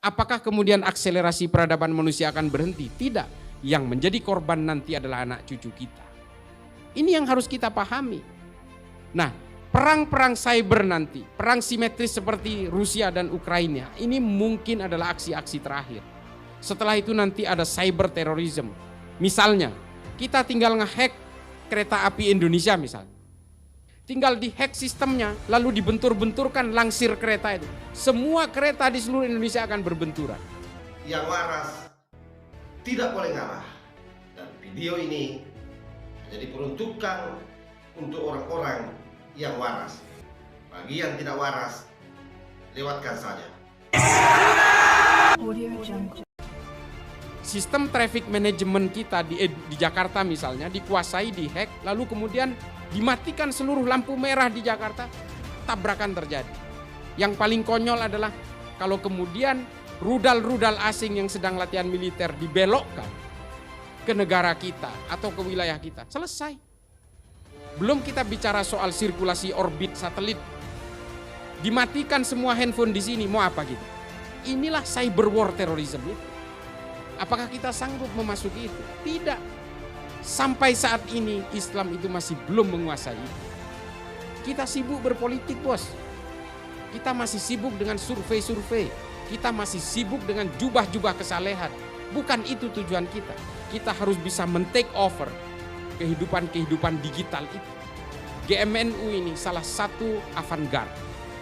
Apakah kemudian akselerasi peradaban manusia akan berhenti? Tidak. Yang menjadi korban nanti adalah anak cucu kita. Ini yang harus kita pahami. Nah, perang-perang cyber nanti, perang simetris seperti Rusia dan Ukraina, ini mungkin adalah aksi-aksi terakhir. Setelah itu nanti ada cyber terrorism. Misalnya, kita tinggal ngehack kereta api Indonesia misalnya. Tinggal dihack sistemnya, lalu dibentur-benturkan langsir kereta itu. Semua kereta di seluruh Indonesia akan berbenturan. Yang waras tidak boleh ngalah. Dan video ini hanya diperuntukkan untuk orang-orang yang waras. Bagi yang tidak waras, lewatkan saja. Sistem traffic management kita di Jakarta misalnya dikuasai, dihack, lalu kemudian dimatikan seluruh lampu merah di Jakarta, tabrakan terjadi. Yang paling konyol adalah kalau kemudian rudal-rudal asing yang sedang latihan militer dibelokkan ke negara kita atau ke wilayah kita, selesai. Belum kita bicara soal sirkulasi orbit satelit. Dimatikan semua handphone di sini, mau apa gitu? Inilah cyber war terrorism itu. Apakah kita sanggup memasuki itu? Tidak. Sampai saat ini Islam itu masih belum menguasai itu. Kita sibuk berpolitik, bos. Kita masih sibuk dengan survei-survei. Kita masih sibuk dengan jubah-jubah kesalehan. Bukan itu tujuan kita. Kita harus bisa men-take over kehidupan-kehidupan digital itu. GMNU ini salah satu avant-garde,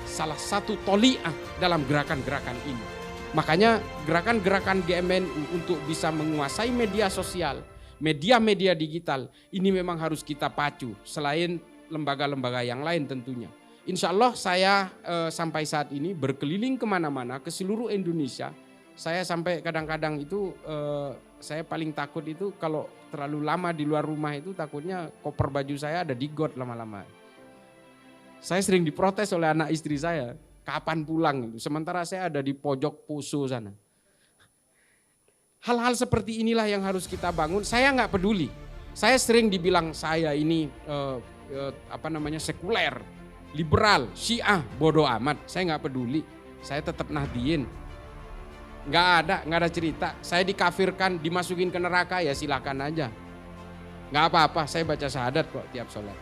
salah satu toliah dalam gerakan-gerakan ini. Makanya gerakan-gerakan GMNU untuk bisa menguasai media sosial, media-media digital, ini memang harus kita pacu selain lembaga-lembaga yang lain tentunya. Insya Allah saya sampai saat ini berkeliling kemana-mana ke seluruh Indonesia. Saya sampai kadang-kadang itu saya paling takut itu kalau terlalu lama di luar rumah itu takutnya koper baju saya ada di got lama-lama. Saya sering diprotes oleh anak istri saya, kapan pulang itu, sementara saya ada di pojok Poso sana. Hal-hal seperti inilah yang harus kita bangun. Saya nggak peduli. Saya sering dibilang saya ini sekuler, liberal, Syiah, bodoh amat. Saya nggak peduli. Saya tetap Nahdliyin. Nggak ada cerita. Saya dikafirkan, dimasukin ke neraka ya silakan aja. Nggak apa-apa. Saya baca syahadat kok tiap sholat.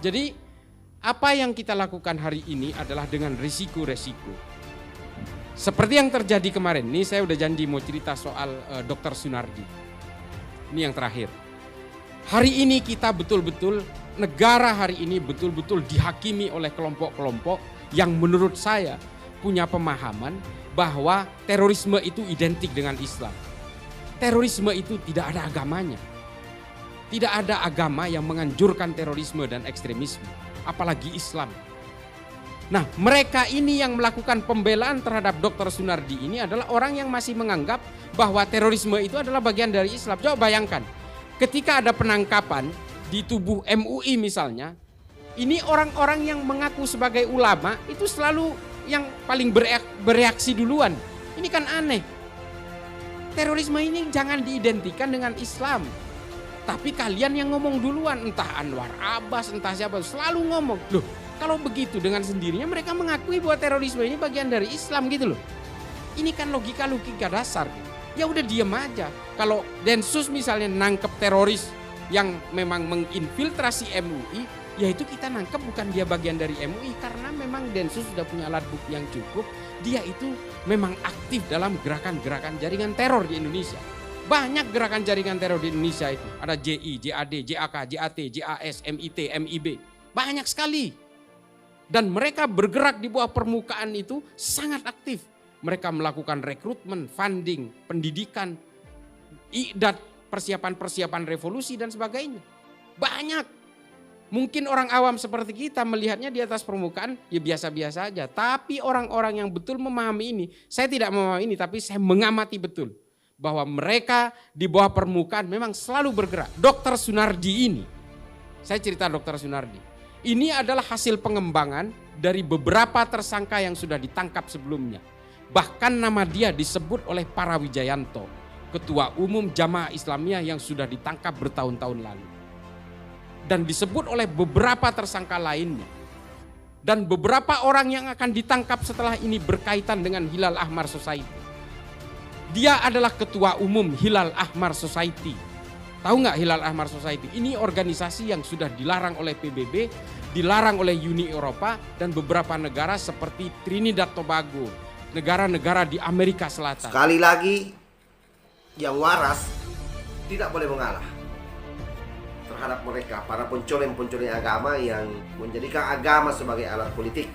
Jadi apa yang kita lakukan hari ini adalah dengan risiko-resiko. Seperti yang terjadi kemarin, ini saya udah janji mau cerita soal Dr. Sunardi. Ini yang terakhir. Hari ini kita betul-betul, negara hari ini betul-betul dihakimi oleh kelompok-kelompok yang menurut saya punya pemahaman bahwa terorisme itu identik dengan Islam. Terorisme itu tidak ada agamanya. Tidak ada agama yang menganjurkan terorisme dan ekstremisme, apalagi Islam. Nah, mereka ini yang melakukan pembelaan terhadap Dr. Sunardi ini adalah orang yang masih menganggap bahwa terorisme itu adalah bagian dari Islam. Coba bayangkan, ketika ada penangkapan di tubuh MUI misalnya, ini orang-orang yang mengaku sebagai ulama itu selalu yang paling bereaksi duluan. Ini kan aneh. Terorisme ini jangan diidentikan dengan Islam. Tapi kalian yang ngomong duluan, entah Anwar Abbas, entah siapa, selalu ngomong. Loh, kalau begitu dengan sendirinya mereka mengakui bahwa terorisme ini bagian dari Islam gitu loh. Ini kan logika dasar. Ya udah diem aja. Kalau Densus misalnya nangkep teroris yang memang menginfiltrasi MUI, ya itu kita nangkep bukan dia bagian dari MUI karena memang Densus sudah punya alat bukti yang cukup. Dia itu memang aktif dalam gerakan-gerakan jaringan teror di Indonesia. Banyak gerakan jaringan teror di Indonesia itu. Ada JI, JAD, JAK, JAT, JAS, MIT, MIB. Banyak sekali. Dan mereka bergerak di bawah permukaan itu sangat aktif. Mereka melakukan rekrutmen, funding, pendidikan, idat, persiapan-persiapan revolusi dan sebagainya. Banyak. Mungkin orang awam seperti kita melihatnya di atas permukaan ya biasa-biasa aja. Tapi orang-orang yang betul memahami ini, saya tidak memahami ini tapi saya mengamati betul. Bahwa mereka di bawah permukaan memang selalu bergerak. Dr. Sunardi ini, saya cerita Dr. Sunardi. Ini adalah hasil pengembangan dari beberapa tersangka yang sudah ditangkap sebelumnya. Bahkan nama dia disebut oleh para Wijayanto, Ketua Umum Jamaah Islamiyah yang sudah ditangkap bertahun-tahun lalu. Dan disebut oleh beberapa tersangka lainnya. Dan beberapa orang yang akan ditangkap setelah ini berkaitan dengan Hilal Ahmar Society. Dia adalah ketua umum Hilal Ahmar Society. Tahu nggak Hilal Ahmar Society? Ini organisasi yang sudah dilarang oleh PBB, dilarang oleh Uni Eropa dan beberapa negara seperti Trinidad Tobago, negara-negara di Amerika Selatan. Sekali lagi, yang waras tidak boleh mengalah terhadap mereka, para pencoreng-pencoreng agama yang menjadikan agama sebagai alat politik.